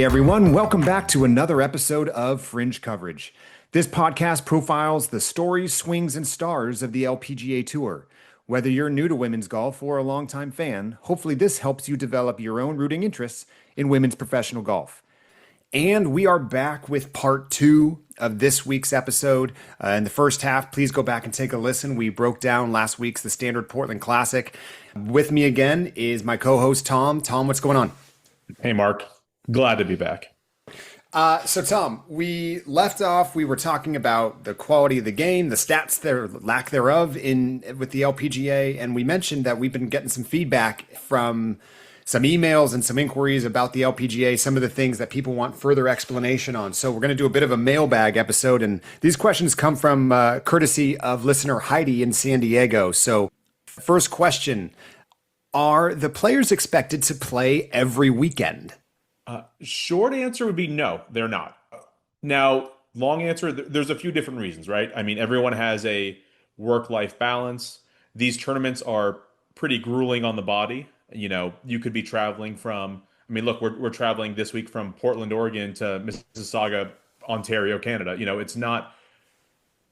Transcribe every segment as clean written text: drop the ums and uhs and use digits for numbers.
Hey everyone, welcome back to another episode of Fringe Coverage. This podcast profiles the stories, swings, and stars of the LPGA Tour. Whether you're new to women's golf or a longtime fan, hopefully this helps you develop your own rooting interests in women's professional golf. And we are back with part two of this week's episode. In the first half, please go back and take a listen. We broke down last week's The Standard Portland Classic. With me again is my co-host Tom. Tom, what's going on? Hey, Mark. Glad to be back. So Tom, we left off, we were talking about the quality of the game, the stats there, lack thereof with the LPGA, and we mentioned that we've been getting some feedback from some emails and some inquiries about the LPGA, some of the things that people want further explanation on. So we're going to do a bit of a mailbag episode, and these questions come from courtesy of listener Heidi in San Diego. So first question, are the players expected to play every weekend? Short answer would be no, they're not. Now, long answer, there's a few different reasons, right? I mean, everyone has a work-life balance. These tournaments are pretty grueling on the body. You know, you could be traveling from, I mean, look, we're traveling this week from Portland, Oregon to Mississauga, Ontario, Canada. You know, it's not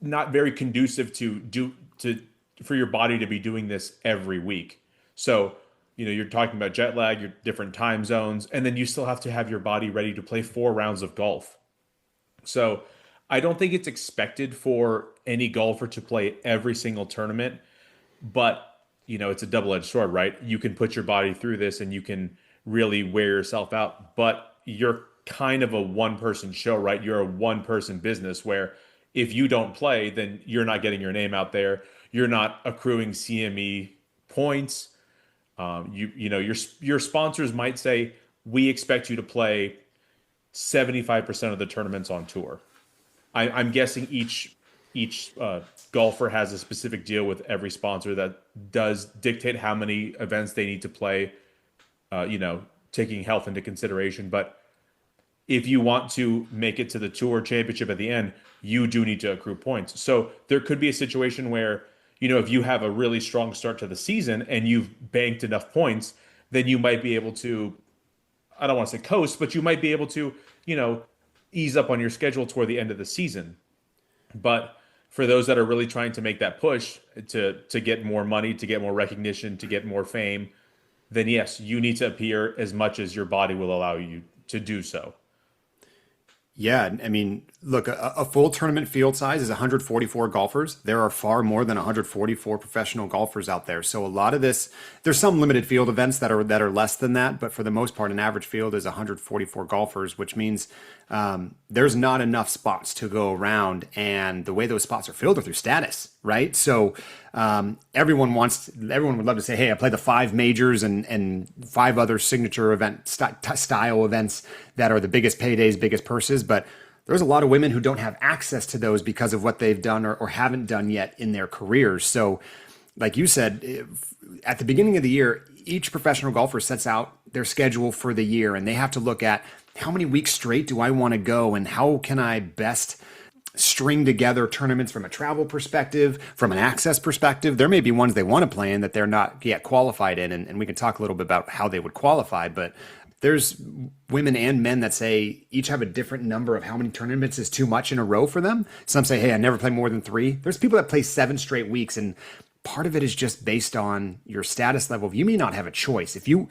very conducive for your body to be doing this every week. So, you know, you're talking about jet lag, your different time zones, and then you still have to have your body ready to play 4 rounds of golf. So I don't think it's expected for any golfer to play every single tournament, but, you know, it's a double-edged sword, right? You can put your body through this and you can really wear yourself out, but you're kind of a one-person show, right? You're a one-person business where if you don't play, then you're not getting your name out there. You're not accruing CME points. You know, your sponsors might say, we expect you to play 75% of the tournaments on tour. I'm guessing each golfer has a specific deal with every sponsor that does dictate how many events they need to play, you know, taking health into consideration. But if you want to make it to the tour championship at the end, you do need to accrue points. So there could be a situation where, you know, if you have a really strong start to the season and you've banked enough points, then you might be able to, I don't want to say coast, but you might be able to, you know, ease up on your schedule toward the end of the season. But for those that are really trying to make that push to get more money, to get more recognition, to get more fame, then yes, you need to appear as much as your body will allow you to do so. Yeah, I mean, look, a full tournament field size is 144 golfers. There are far more than 144 professional golfers out there. So a lot of this, there's some limited field events that are less than that, but for the most part, an average field is 144 golfers, which means there's not enough spots to go around. And the way those spots are filled are through status, right? So everyone would love to say, hey, I play the 5 majors and 5 other signature event style events that are the biggest paydays, biggest purses. But there's a lot of women who don't have access to those because of what they've done or haven't done yet in their careers. So like you said, at the beginning of the year, each professional golfer sets out their schedule for the year, and they have to look at how many weeks straight do I want to go and how can I best string together tournaments from a travel perspective, from an access perspective. There may be ones they want to play in that they're not yet qualified in, and we can talk a little bit about how they would qualify, but there's women and men that say each have a different number of how many tournaments is too much in a row for them. Some say, hey, I never play more than 3. There's people that play 7 straight weeks, and part of it is just based on your status level. You may not have a choice. If you're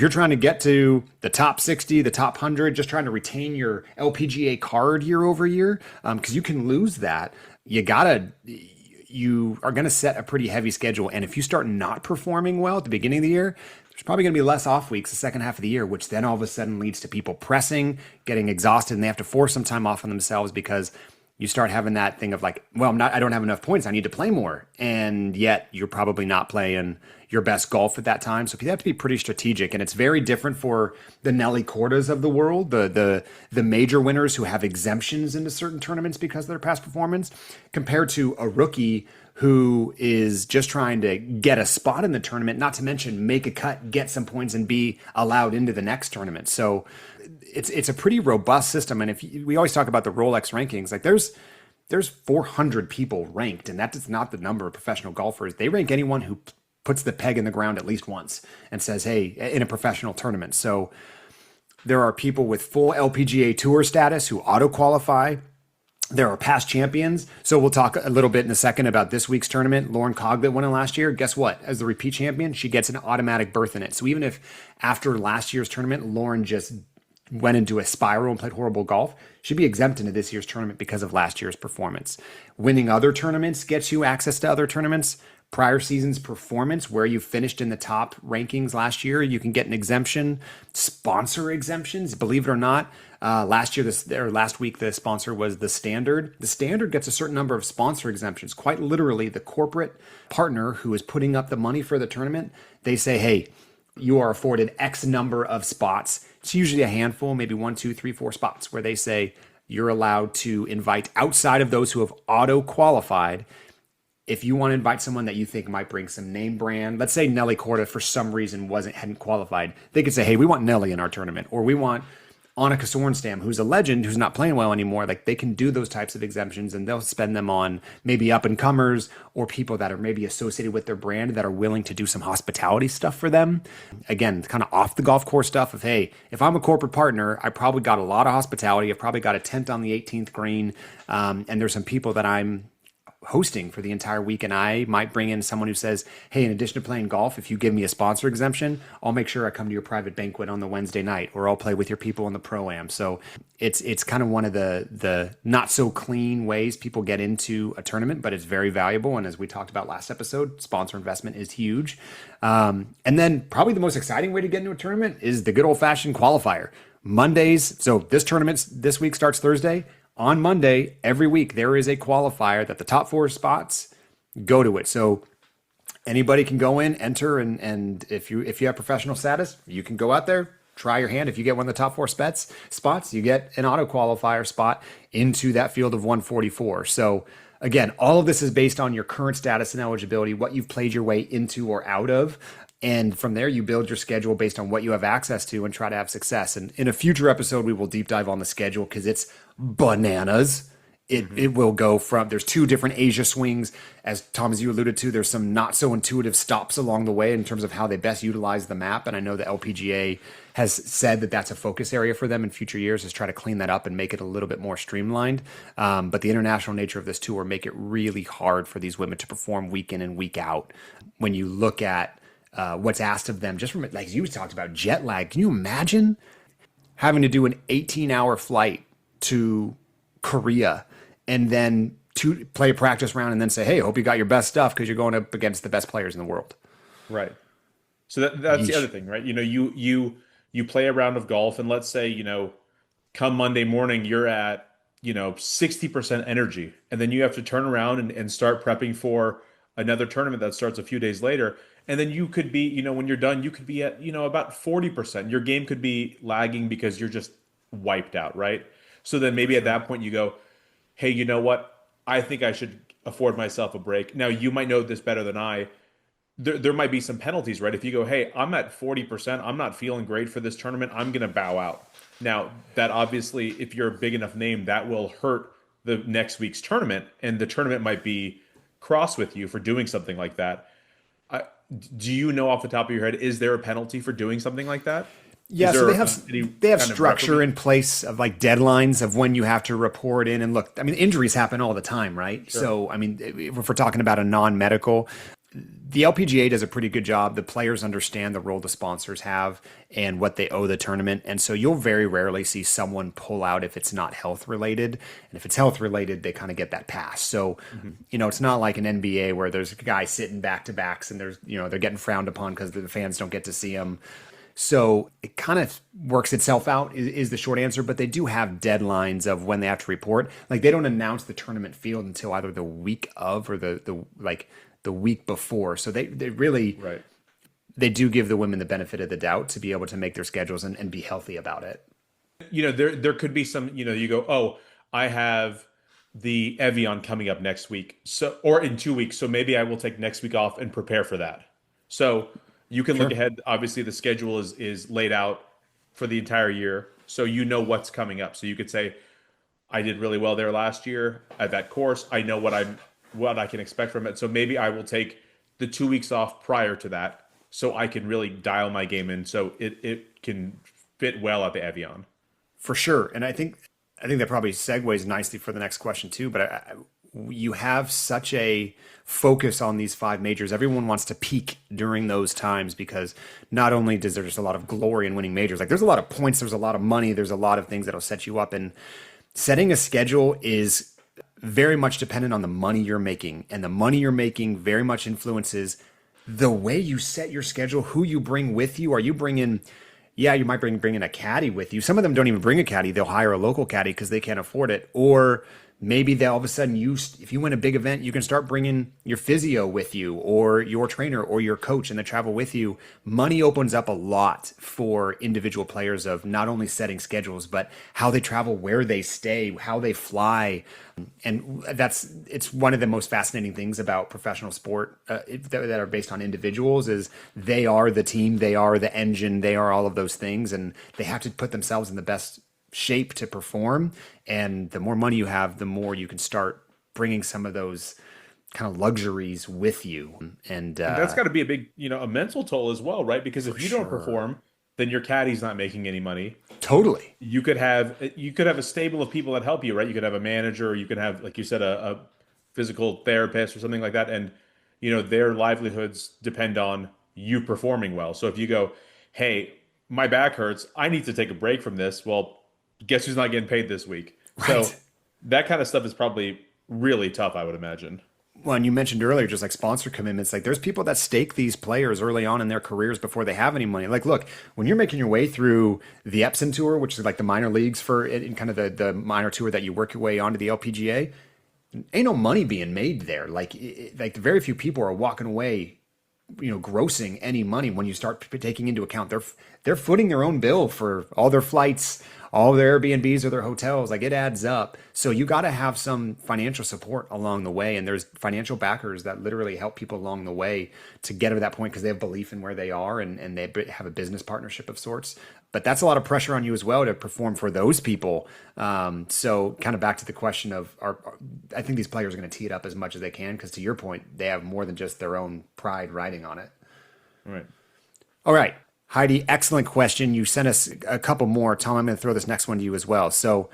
trying to get to the top 60, the top 100, just trying to retain your LPGA card year over year, because you can lose that, you are going to set a pretty heavy schedule. And if you start not performing well at the beginning of the year, there's probably going to be less off weeks the second half of the year, which then all of a sudden leads to people pressing, getting exhausted, and they have to force some time off on themselves because you start having that thing of like, well, I don't have enough points. I need to play more. And yet you're probably not playing your best golf at that time. So you have to be pretty strategic. And it's very different for the Nelly Cordas of the world, the major winners who have exemptions into certain tournaments because of their past performance, compared to a rookie who is just trying to get a spot in the tournament, not to mention make a cut, get some points, and be allowed into the next tournament. So it's a pretty robust system. And we always talk about the Rolex rankings, like there's 400 people ranked, and that is not the number of professional golfers. They rank anyone who puts the peg in the ground at least once and says, hey, in a professional tournament. So There are people with full LPGA tour status who auto qualify. There are past champions. So we'll talk a little bit in a second about this week's tournament. Lauren Coglet won it last year. Guess what? As the repeat champion, she gets an automatic berth in it. So even if after last year's tournament, Lauren just went into a spiral and played horrible golf, she'd be exempt into this year's tournament because of last year's performance. Winning other tournaments gets you access to other tournaments. Prior season's performance, where you finished in the top rankings last year, you can get an exemption. Sponsor exemptions, believe it or not. Last week, the sponsor was the Standard. The Standard gets a certain number of sponsor exemptions. Quite literally, the corporate partner who is putting up the money for the tournament, they say, hey, you are afforded X number of spots. It's usually a handful, maybe 1, 2, 3, 4 spots, where they say you're allowed to invite outside of those who have auto qualified. If you want to invite someone that you think might bring some name brand, let's say Nelly Korda for some reason hadn't qualified, they could say, hey, we want Nelly in our tournament, or we want Annika Sorenstam, who's a legend, who's not playing well anymore. Like, they can do those types of exemptions, and they'll spend them on maybe up and comers or people that are maybe associated with their brand that are willing to do some hospitality stuff for them. Again, kind of off the golf course stuff of, hey, if I'm a corporate partner, I probably got a lot of hospitality. I've probably got a tent on the 18th green. And there's some people that I'm hosting for the entire week, and I might bring in someone who says, hey, in addition to playing golf, if you give me a sponsor exemption, I'll make sure I come to your private banquet on the Wednesday night, or I'll play with your people in the Pro-Am. So it's kind of one of the not so clean ways people get into a tournament, but it's very valuable. And as we talked about last episode, sponsor investment is huge. And then probably the most exciting way to get into a tournament is the good old fashioned qualifier. Mondays. So this week starts Thursday. On Monday, every week, there is a qualifier that the top 4 spots go to it. So anybody can go in, enter, and if you have professional status, you can go out there, try your hand. If you get one of the top 4 spots, you get an auto qualifier spot into that field of 144. So again, all of this is based on your current status and eligibility, what you've played your way into or out of. And from there, you build your schedule based on what you have access to and try to have success. And in a future episode, we will deep dive on the schedule because it's bananas. It will go from, there's 2 different Asia swings. As Tom, as you alluded to, there's some not so intuitive stops along the way in terms of how they best utilize the map. And I know the LPGA has said that that's a focus area for them in future years, is try to clean that up and make it a little bit more streamlined. But the international nature of this tour make it really hard for these women to perform week in and week out. When you look at what's asked of them, just from, like you talked about, jet lag. Can you imagine having to do an 18-hour flight to Korea and then to play a practice round and then say, hey, I hope you got your best stuff because you're going up against the best players in the world? Right. So that's the other thing, right? You play a round of golf, and let's say, come Monday morning, you're at, 60% energy, and then you have to turn around and start prepping for another tournament that starts a few days later. And then you could be, when you're done, you could be at, about 40%. Your game could be lagging because you're just wiped out, right? So then maybe at that point you go, hey, you know what? I think I should afford myself a break. Now, you might know this better than I. There might be some penalties, right? If you go, hey, I'm at 40%, I'm not feeling great for this tournament, I'm going to bow out. Now, that obviously, if you're a big enough name, that will hurt the next week's tournament, and the tournament might be cross with you for doing something like that. Do you know off the top of your head, is there a penalty for doing something like that? Yeah, so they have structure in place of like deadlines of when you have to report in. And look, I mean, injuries happen all the time, right? Sure. So, I mean, if we're talking about a non-medical, the LPGA does a pretty good job. The players understand the role the sponsors have and what they owe the tournament. And so you'll very rarely see someone pull out if it's not health related. And if it's health related, they kind of get that pass. So, it's not like an NBA where there's a guy sitting back to backs and there's, they're getting frowned upon because the fans don't get to see them. So it kind of works itself out is the short answer, but they do have deadlines of when they have to report. Like, they don't announce the tournament field until either the week of or the week before. So they really, right. They do give the women the benefit of the doubt to be able to make their schedules and be healthy about it. There could be some, you go, oh, I have the Evian coming up next week, or in 2 weeks. So maybe I will take next week off and prepare for that. So you can look ahead. Obviously, the schedule is laid out for the entire year, so you know what's coming up. So you could say, I did really well there last year at that course. I know what I can expect from it. So maybe I will take the 2 weeks off prior to that, so I can really dial my game in, so it can fit well at the Evian. For sure. And I think that probably segues nicely for the next question too. But you have such a focus on these five majors. Everyone wants to peak during those times because not only does there just a lot of glory in winning majors, like there's a lot of points, there's a lot of money, there's a lot of things that'll set you up. And setting a schedule is very much dependent on the money you're making, and the money you're making very much influences the way you set your schedule, who you bring with you. Are you bringing, yeah, you might bring in a caddy with you. Some of them don't even bring a caddy. They'll hire a local caddy because they can't afford it. Or maybe they all of a sudden if you win a big event, you can start bringing your physio with you or your trainer or your coach and they travel with you. Money opens up a lot for individual players of not only setting schedules, but how they travel, where they stay, how they fly. And it's one of the most fascinating things about professional sport that are based on individuals is they are the team, they are the engine, they are all of those things. And they have to put themselves in the best shape to perform. And the more money you have, the more you can start bringing some of those kind of luxuries with you. And That's got to be a big, a mental toll as well, right? Because if you don't sure. perform, then your caddy's not making any money. Totally. You could have a stable of people that help you, right? You could have a manager, or you could have, like you said, a physical therapist or something like that, and their livelihoods depend on you performing well. So if you go, "Hey, my back hurts, I need to take a break from this," well, guess who's not getting paid this week? So Right. that kind of stuff is probably really tough, I would imagine. Well, and you mentioned earlier, just like sponsor commitments, like there's people that stake these players early on in their careers before they have any money. Like, look, when you're making your way through the Epson Tour, which is like the minor leagues for in kind of the minor tour that you work your way onto the LPGA, ain't no money being made there. Like very few people are walking away, grossing any money when you start taking into account they're footing their own bill for all their flights, all their Airbnbs or their hotels. Like it adds up. So you got to have some financial support along the way. And there's financial backers that literally help people along the way to get to that point because they have belief in where they are and they have a business partnership of sorts. But that's a lot of pressure on you as well to perform for those people. So kind of back to the question of, I think these players are going to tee it up as much as they can because to your point, they have more than just their own pride riding on it. All right. All right. Heidi, excellent question. You sent us a couple more. Tom, I'm going to throw this next one to you as well. So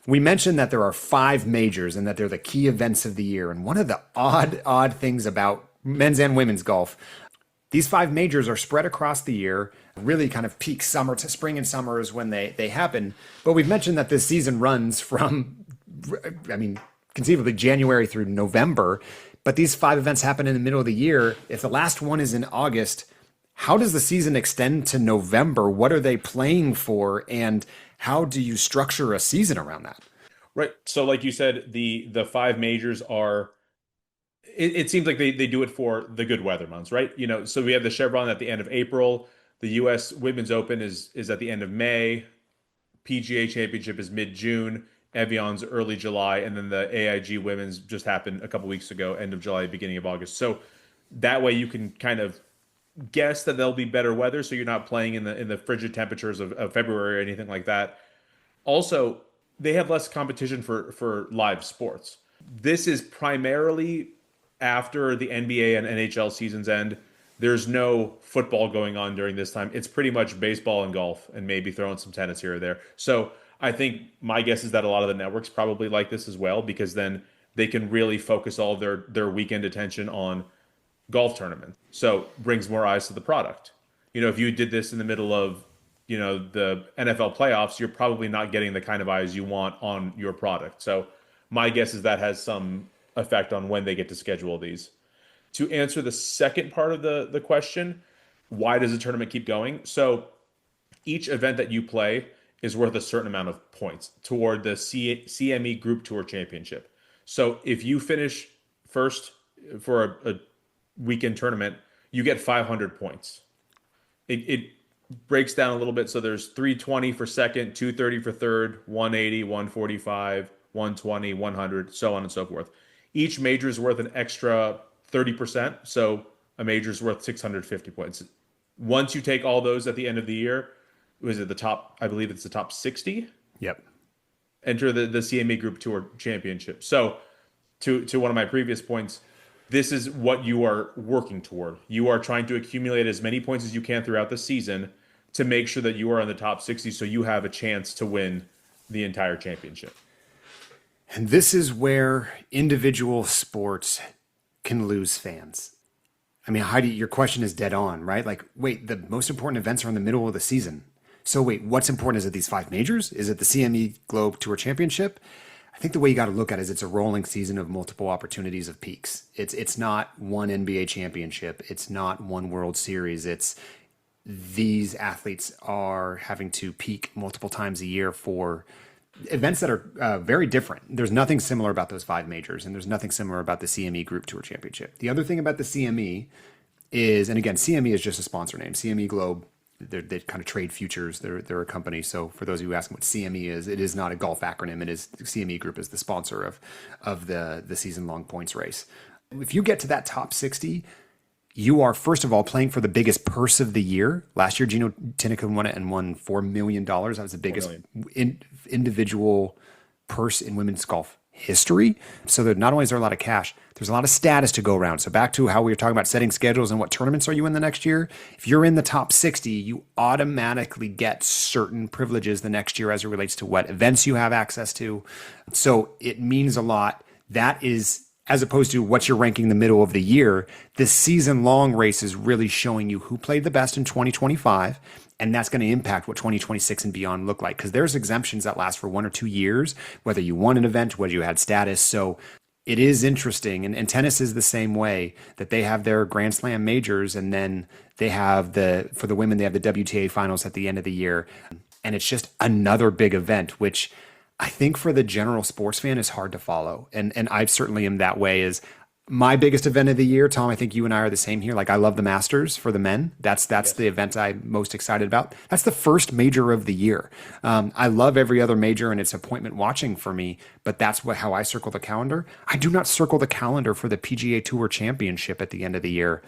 we mentioned that there are five majors and that they're the key events of the year. And one of the odd things about men's and women's golf, these five majors are spread across the year, really kind of peak summer to spring and summer is when they happen. But we've mentioned that this season runs from, conceivably January through November. But these five events happen in the middle of the year. If the last one is in August, how does the season extend to November? What are they playing for? And how do you structure a season around that? Right. So like you said, the five majors are it seems like they do it for the good weather months, right? So we have the Chevron at the end of April, the US Women's Open is at the end of May, PGA Championship is mid-June, Evian's early July, and then the AIG Women's just happened a couple weeks ago, end of July, beginning of August. So that way you can kind of guess that there'll be better weather, so you're not playing in the frigid temperatures of February or anything like that. Also, they have less competition for live sports. This is primarily after the NBA and NHL seasons end. There's no football going on during this time. It's pretty much baseball and golf, and maybe throwing some tennis here or there. So I think my guess is that a lot of the networks probably like this as well because then they can really focus all their weekend attention on golf tournament. So brings more eyes to the product. If you did this in the middle of, the NFL playoffs, you're probably not getting the kind of eyes you want on your product. So my guess is that has some effect on when they get to schedule these. To answer the second part of the question, why does the tournament keep going? So each event that you play is worth a certain amount of points toward the CME Group Tour Championship. So if you finish first for a weekend tournament, you get 500 points. It breaks down a little bit. So there's 320 for second, 230 for third, 180, 145, 120, 100, so on and so forth. Each major is worth an extra 30%. So a major is worth 650 points. Once you take all those at the end of the year, was it the top? I believe it's the top 60. Yep. Enter the CME Group Tour Championship. So to one of my previous points, this is what you are working toward. You are trying to accumulate as many points as you can throughout the season to make sure that you are in the top 60 so you have a chance to win the entire championship. And this is where individual sports can lose fans. I mean, Heidi, your question is dead on, right? Like, wait, the most important events are in the middle of the season. So wait, what's important? Is it these 5 majors? Is it the CME Globe Tour Championship? I think the way you got to look at it is it's a rolling season of multiple opportunities of peaks. It's not one NBA championship. It's not one World Series. It's these athletes are having to peak multiple times a year for events that are very different. There's nothing similar about those 5 majors, and there's nothing similar about the CME Group Tour Championship. The other thing about the CME is, and again, CME is just a sponsor name. CME Globe, they kind of trade futures. They're a company. So for those of you asking what CME is, it is not a golf acronym. It is CME Group is the sponsor of the season long points race. If you get to that top 60, you are first of all playing for the biggest purse of the year. Last year, Gino Tinnican won it and won $4 million. That was the biggest individual purse in women's golf history. So that not only is there a lot of cash, there's a lot of status to go around. So back to how we were talking about setting schedules and what tournaments are you in the next year. If you're in the top 60, you automatically get certain privileges the next year as it relates to what events you have access to. So it means a lot. That is, as opposed to what's your ranking in the middle of the year, this season long race is really showing you who played the best in 2025. And that's going to impact what 2026 and beyond look like. Because there's exemptions that last for 1 or 2 years, whether you won an event, whether you had status. So it is interesting. And tennis is the same way, that they have their Grand Slam majors, and then they have for the women, they have the WTA finals at the end of the year. And it's just another big event, which I think for the general sports fan is hard to follow. And I certainly am that way. Is my biggest event of the year, Tom, I think you and I are the same here. Like, I love the Masters for the men. That's yes. The event I'm most excited about. That's the first major of the year. I love every other major, and it's appointment watching for me, but that's how I circle the calendar. I do not circle the calendar for the PGA Tour Championship at the end of the year.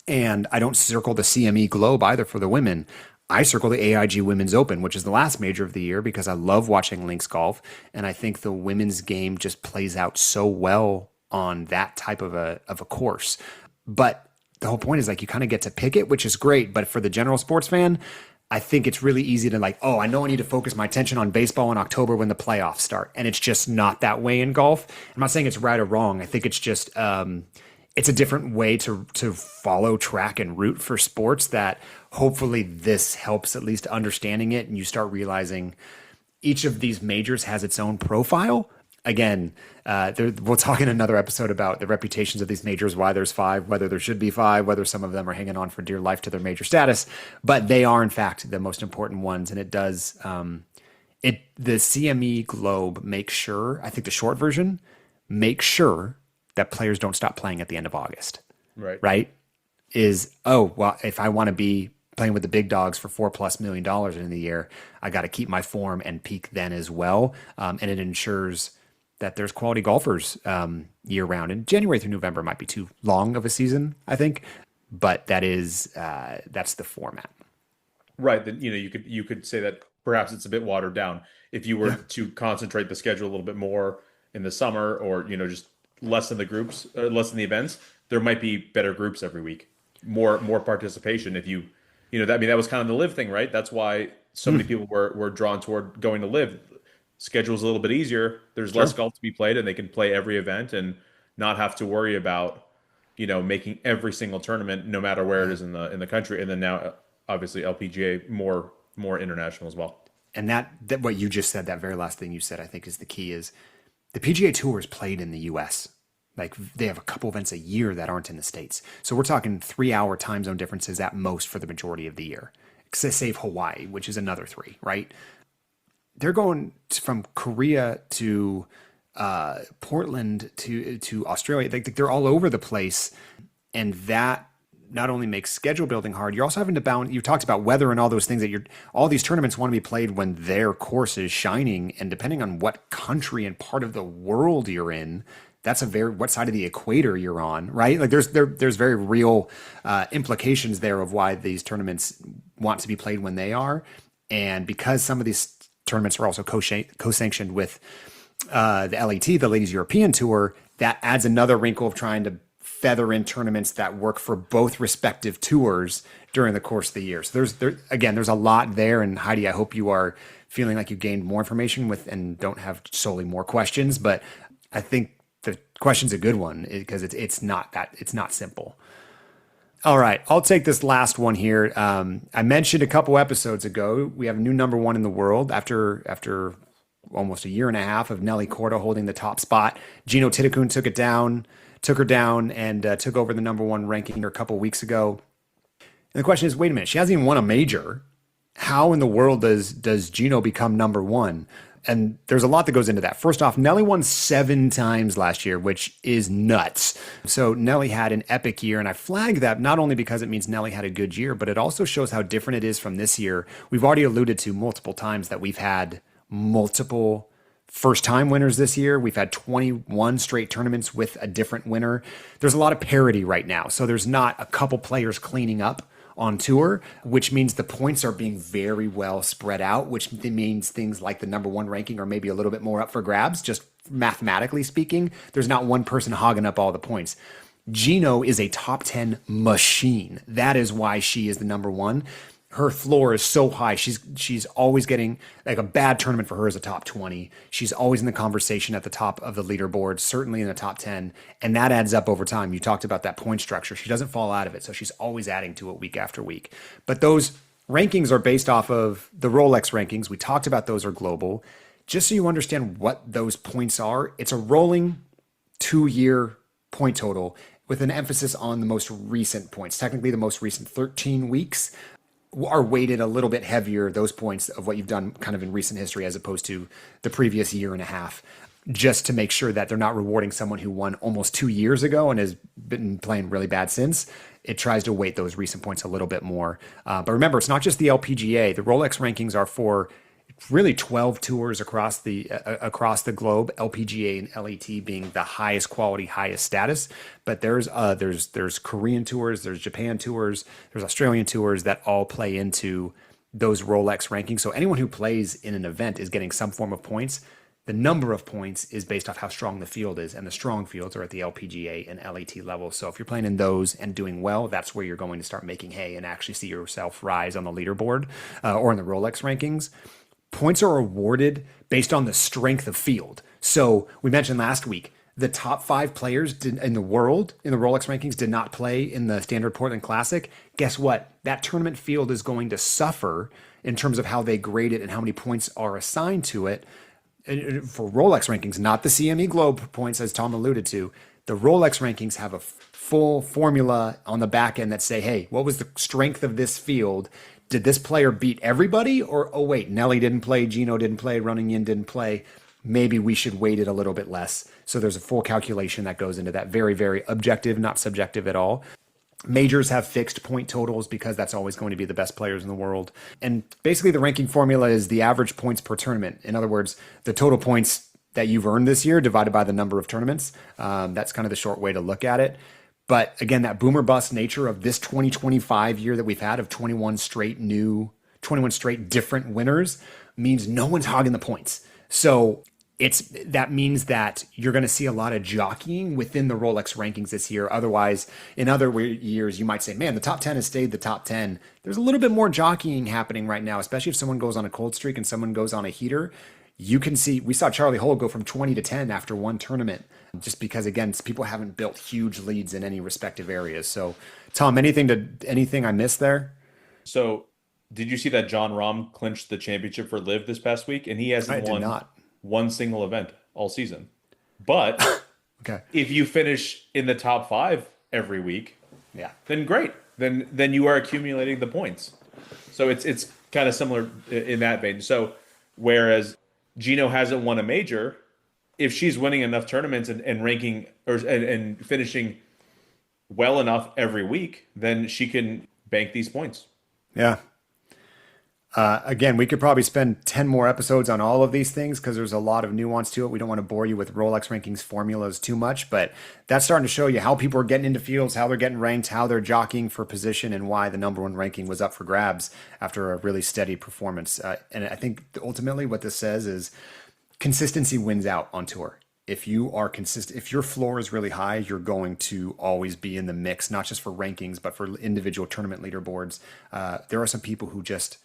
And I don't circle the CME Globe either for the women. I circle the AIG Women's Open, which is the last major of the year, because I love watching links golf. And I think the women's game just plays out so well on that type of a course. But the whole point is, like, you kind of get to pick it, which is great. But for the general sports fan, I think it's really easy to like, oh, I know I need to focus my attention on baseball in October when the playoffs start. And it's just not that way in golf. I'm not saying it's right or wrong. I think it's just, it's a different way to follow, track, and root for sports, that hopefully this helps at least understanding it. And you start realizing each of these majors has its own profile. Again, we'll talk in another episode about the reputations of these majors, why there's 5, whether there should be 5, whether some of them are hanging on for dear life to their major status, but they are in fact the most important ones. And it does, the CME Globe makes sure, I think the short version, makes sure that players don't stop playing at the end of August. Right? Is, oh, well, if I want to be playing with the big dogs for $4+ million in the year, I got to keep my form and peak then as well. And it ensures that there's quality golfers year round. And January through November might be too long of a season, I think, but that's the format. Right. Then, you could say that perhaps it's a bit watered down if you were to concentrate the schedule a little bit more in the summer, or just lessen the groups, lessen the events. There might be better groups every week, more participation. If that was kind of the live thing, right? That's why so many people were drawn toward going to live. Schedule's a little bit easier. There's less golf to be played, and they can play every event and not have to worry about, making every single tournament, no matter where it is in the country. And then now, obviously, LPGA more international as well. And that what you just said, that very last thing you said, I think is the key. Is the PGA Tour is played in the U.S. Like, they have a couple events a year that aren't in the States. So we're talking 3-hour time zone differences at most for the majority of the year. Save Hawaii, which is another 3, right? They're going from Korea to Portland to Australia. They're all over the place. And that not only makes schedule building hard, you're also having to balance. You talked about weather and all those things, that all these tournaments want to be played when their course is shining. And depending on what country and part of the world you're in, that's what side of the equator you're on, right? Like, there's very real implications there of why these tournaments want to be played when they are. And because some of these tournaments are also co-sanctioned with the LET, the Ladies European Tour, that adds another wrinkle of trying to feather in tournaments that work for both respective tours during the course of the year. So there's a lot there. And Heidi, I hope you are feeling like you gained more information with and don't have solely more questions. But I think the question's a good one because it's not simple. All right, I'll take this last one here. I mentioned a couple episodes ago we have a new number one in the world after almost a year and a half of Nelly Korda holding the top spot. Gino Titakun took her down, and took over the number one ranking a couple weeks ago. And the question is, wait a minute, she hasn't even won a major. How in the world does Gino become number one? And there's a lot that goes into that. First off, Nelly won 7 times last year, which is nuts. So Nelly had an epic year, and I flag that not only because it means Nelly had a good year, but it also shows how different it is from this year. We've already alluded to multiple times that we've had multiple first-time winners this year. We've had 21 straight tournaments with a different winner. There's a lot of parity right now. So there's not a couple players cleaning up on tour, which means the points are being very well spread out, which means things like the number one ranking are maybe a little bit more up for grabs, just mathematically speaking. There's not one person hogging up all the points. Gino is a top 10 machine. That is why she is the number one. Her floor is so high. She's always getting, like, a bad tournament for her is a top 20. She's always in the conversation at the top of the leaderboard, certainly in the top 10. And that adds up over time. You talked about that point structure. She doesn't fall out of it. So she's always adding to it week after week. But those rankings are based off of the Rolex rankings. We talked about those are global. Just so you understand what those points are, it's a rolling 2-year point total with an emphasis on the most recent points. Technically, the most recent 13 weeks are weighted a little bit heavier, those points of what you've done kind of in recent history as opposed to the previous year and a half, just to make sure that they're not rewarding someone who won almost 2 years ago and has been playing really bad since. It tries to weight those recent points a little bit more. But remember, it's not just the LPGA. The Rolex rankings are for really 12 tours across the globe, LPGA and LET being the highest quality, highest status. But there's Korean tours, there's Japan tours, there's Australian tours that all play into those Rolex rankings. So anyone who plays in an event is getting some form of points. The number of points is based off how strong the field is, and the strong fields are at the LPGA and LET level. So if you're playing in those and doing well, that's where you're going to start making hay and actually see yourself rise on the leaderboard or in the Rolex rankings. Points are awarded based on the strength of field. So we mentioned last week, the top 5 players in the world in the Rolex rankings did not play in the Standard Portland Classic. Guess what? That tournament field is going to suffer in terms of how they grade it and how many points are assigned to it. For Rolex rankings, not the CME Globe points, as Tom alluded to. The Rolex rankings have a full formula on the back end that say, hey, what was the strength of this field? Did this player beat everybody? Or, oh, wait, Nelly didn't play, Gino didn't play, Running Yin didn't play. Maybe we should weight it a little bit less. So there's a full calculation that goes into that. Very, very objective, not subjective at all. Majors have fixed point totals because that's always going to be the best players in the world. And basically the ranking formula is the average points per tournament. In other words, the total points that you've earned this year divided by the number of tournaments. That's kind of the short way to look at it. But again, that boomer bust nature of this 2025 year that we've had of 21 straight different winners means no one's hogging the points. So that means that you're going to see a lot of jockeying within the Rolex rankings this year. Otherwise, in other years, you might say, man, the top 10 has stayed the top 10. There's a little bit more jockeying happening right now, especially if someone goes on a cold streak and someone goes on a heater. You can see, we saw Charlie Hull go from 20 to 10 after one tournament, just because, again, people haven't built huge leads in any respective areas. So, Tom, anything I missed there? So, did you see that John Rahm clinched the championship for Liv this past week? And he hasn't won one single event all season. But okay, if you finish in the top 5 every week, yeah, then great. Then you are accumulating the points. So it's kind of similar in that vein. So whereas Gino hasn't won a major, if she's winning enough tournaments and ranking and finishing well enough every week, then she can bank these points. Yeah. Again, we could probably spend 10 more episodes on all of these things because there's a lot of nuance to it. We don't want to bore you with Rolex rankings formulas too much, but that's starting to show you how people are getting into fields, how they're getting ranked, how they're jockeying for position, and why the number one ranking was up for grabs after a really steady performance. And I think ultimately what this says is consistency wins out on tour. if you are consistent, if your floor is really high, you're going to always be in the mix, not just for rankings, but for individual tournament leaderboards. There are some people who just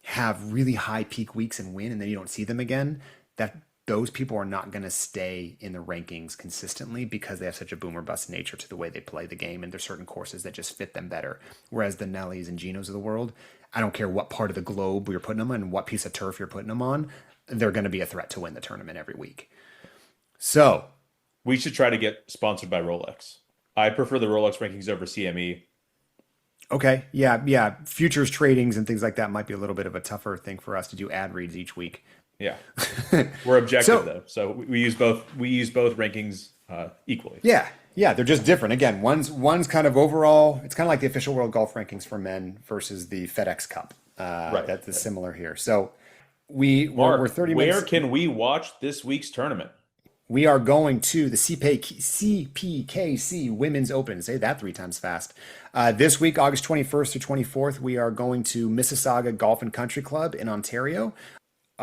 have really high peak weeks and win, and then you don't see them again. That those people are not going to stay in the rankings consistently because they have such a boom or bust nature to the way they play the game, and there's certain courses that just fit them better. Whereas the Nellies and Ginos of the world, I don't care what part of the globe you're putting them on and what piece of turf you're putting them on, they're going to be a threat to win the tournament every week. So We should try to get sponsored by Rolex. I prefer the Rolex rankings over CME. okay, yeah. Futures tradings and things like that might be a little bit of a tougher thing for us to do ad reads each week. Yeah, we're objective So though, so we use both. We use both rankings equally. yeah, they're just different. Again, one's kind of overall. It's kind of like the official world golf rankings for men versus the FedEx Cup. Right. That's similar here. So Mark, we're 30 where minutes. can we watch this week's tournament? We are going to the CPKC Women's Open. Say that 3 times fast. This week, August 21st to 24th, we are going to Mississauga Golf and Country Club in Ontario.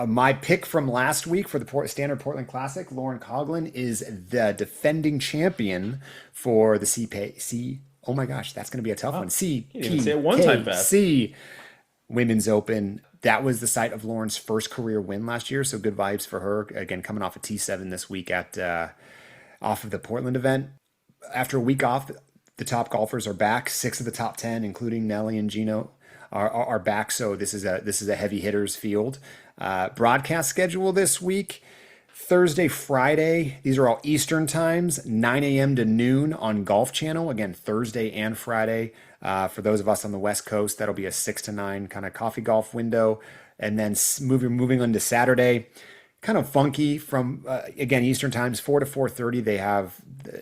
My pick from last week for the Standard Portland Classic, Lauren Coughlin, is the defending champion for the CPKC. Oh my gosh, that's going to be a tough one. Can't even say it one time fast. CPKC Women's Open. That was the site of Lauren's first career win last year, so good vibes for her. Again, coming off a T7 this week at off of the Portland event. After a week off, the top golfers are back. 6 of the top 10, including Nelly and Gino, are back. So this is a heavy hitters field. Broadcast schedule this week: Thursday, Friday. These are all Eastern times, 9 a.m. to noon on Golf Channel. Again, Thursday and Friday. For those of us on the West Coast, that'll be a 6 to 9 kind of coffee golf window. And then moving on to Saturday, kind of funky from, again, Eastern times, 4 to 4:30. They have,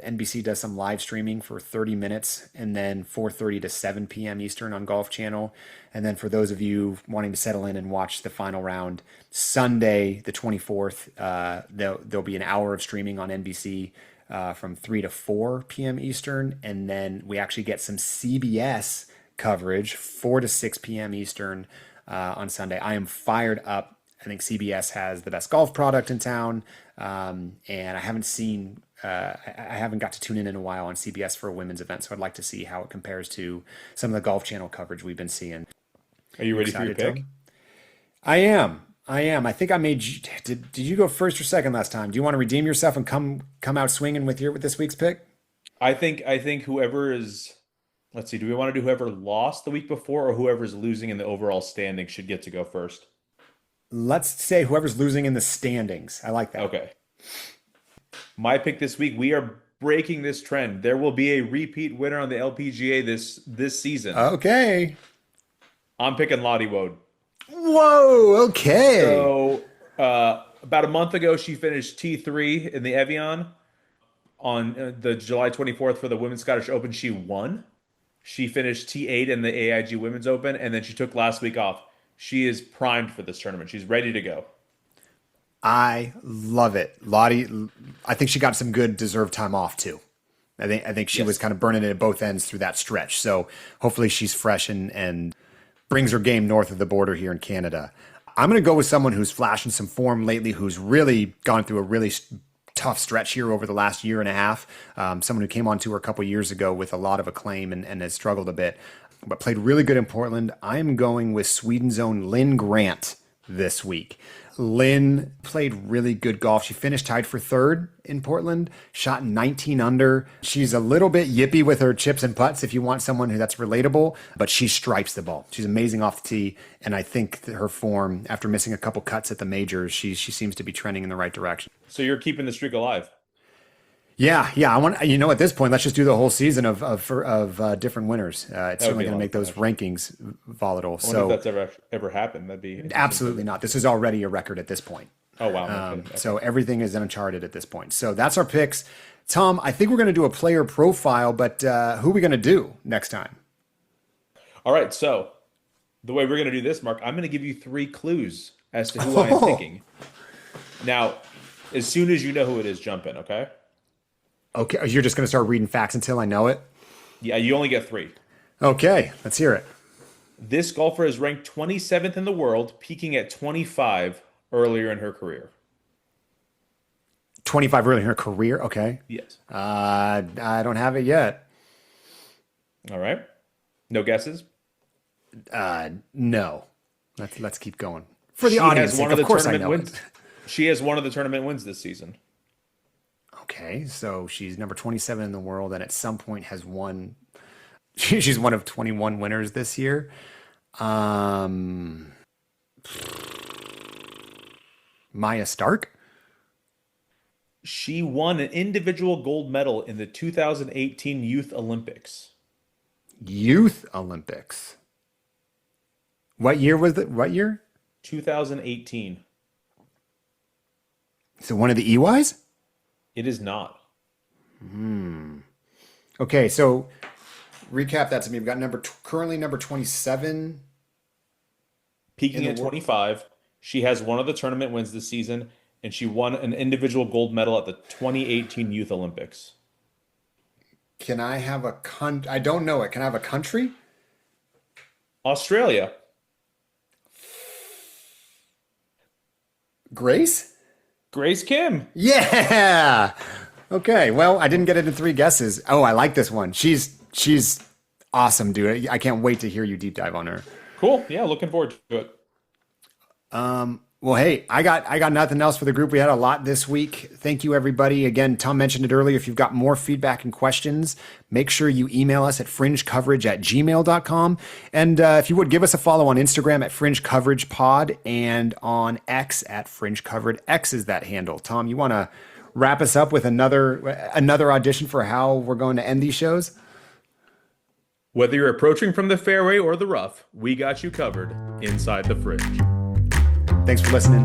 NBC does some live streaming for 30 minutes, and then 4:30 to 7 p.m. Eastern on Golf Channel. And then for those of you wanting to settle in and watch the final round, Sunday, the 24th, there'll be an hour of streaming on NBC from 3 to 4 p.m. Eastern. And then we actually get some CBS coverage, 4 to 6 p.m. Eastern on Sunday. I am fired up. I think CBS has the best golf product in town. And I haven't got to tune in a while on CBS for a women's event. So I'd like to see how it compares to some of the Golf Channel coverage we've been seeing. Are you ready for your Excited, pick? Tom? I am. I think I made you, did you go first or second last time? Do you want to redeem yourself and come out swinging with this week's pick? I think whoever is, let's see, do we want to do whoever lost the week before or whoever's losing in the overall standing should get to go first? Let's say whoever's losing in the standings. I like that. Okay. My pick this week, we are breaking this trend. There will be a repeat winner on the LPGA this season. Okay. I'm picking Lottie Wood. Whoa. Okay. So about a month ago, she finished T3 in the Evian. On the July 24th for the Women's Scottish Open, she won. She finished T8 in the AIG Women's Open, and then she took last week off. She is primed for this tournament. She's ready to go. I love it. Lottie, I think she got some good deserved time off too. I think she was kind of burning it at both ends through that stretch. So hopefully she's fresh and brings her game north of the border here in Canada. I'm going to go with someone who's flashing some form lately, who's really gone through a really tough stretch here over the last year and a half. Someone who came on tour a couple years ago with a lot of acclaim and has struggled a bit, but played really good in Portland. I am going with Sweden's own Lynn Grant this week. Lynn played really good golf. She finished tied for third in Portland, shot 19 under. She's a little bit yippy with her chips and putts if you want someone that's relatable, but she stripes the ball. She's amazing off the tee, and I think that her form, after missing a couple cuts at the majors, she seems to be trending in the right direction. So you're keeping the streak alive. Yeah. I want, at this point, let's just do the whole season of different winners. It's certainly going to make those rankings volatile. I wonder if that's ever happened. That'd be absolutely not. This is already a record at this point. Oh wow. Okay. So everything is uncharted at this point. So that's our picks. Tom, I think we're going to do a player profile, but who are we going to do next time? All right. So the way we're going to do this, Mark, I'm going to give you 3 clues as to who I am picking. Now, as soon as you know who it is, jump in. Okay. Okay, you're just going to start reading facts until I know it? Yeah, you only get 3. Okay, let's hear it. This golfer is ranked 27th in the world, peaking at 25 earlier in her career. 25 early in her career. Okay. Yes. I don't have it yet. All right. No guesses? No. Let's keep going. For the She audience has sake, one of of the course I tournament know wins. it. She has one of the tournament wins this season. Okay, so she's number 27 in the world and at some point has won. She's one of 21 winners this year. Maya Stark? She won an individual gold medal in the 2018 Youth Olympics. Youth Olympics. What year was it? What year? 2018. So one of the EYs? It is not. Okay, so recap that to me. We've got currently number 27. Peaking In at the wor- 25, she has one of the tournament wins this season, and she won an individual gold medal at the 2018 Youth Olympics. Can I have I don't know it. Can I have a country? Australia. Grace? Grace Kim. Yeah. Okay. Well, I didn't get it in three guesses. Oh, I like this one. She's awesome, dude. I can't wait to hear you deep dive on her. Cool. Yeah, looking forward to it. Well, hey, I got nothing else for the group. We had a lot this week. Thank you, everybody. Again, Tom mentioned it earlier. If you've got more feedback and questions, make sure you email us at fringecoverage@gmail.com. And if you would, give us a follow on Instagram at fringecoveragepod and on X at fringecovered. X is that handle. Tom, you want to wrap us up with another audition for how we're going to end these shows? Whether you're approaching from the fairway or the rough, we got you covered inside the fringe. Thanks for listening.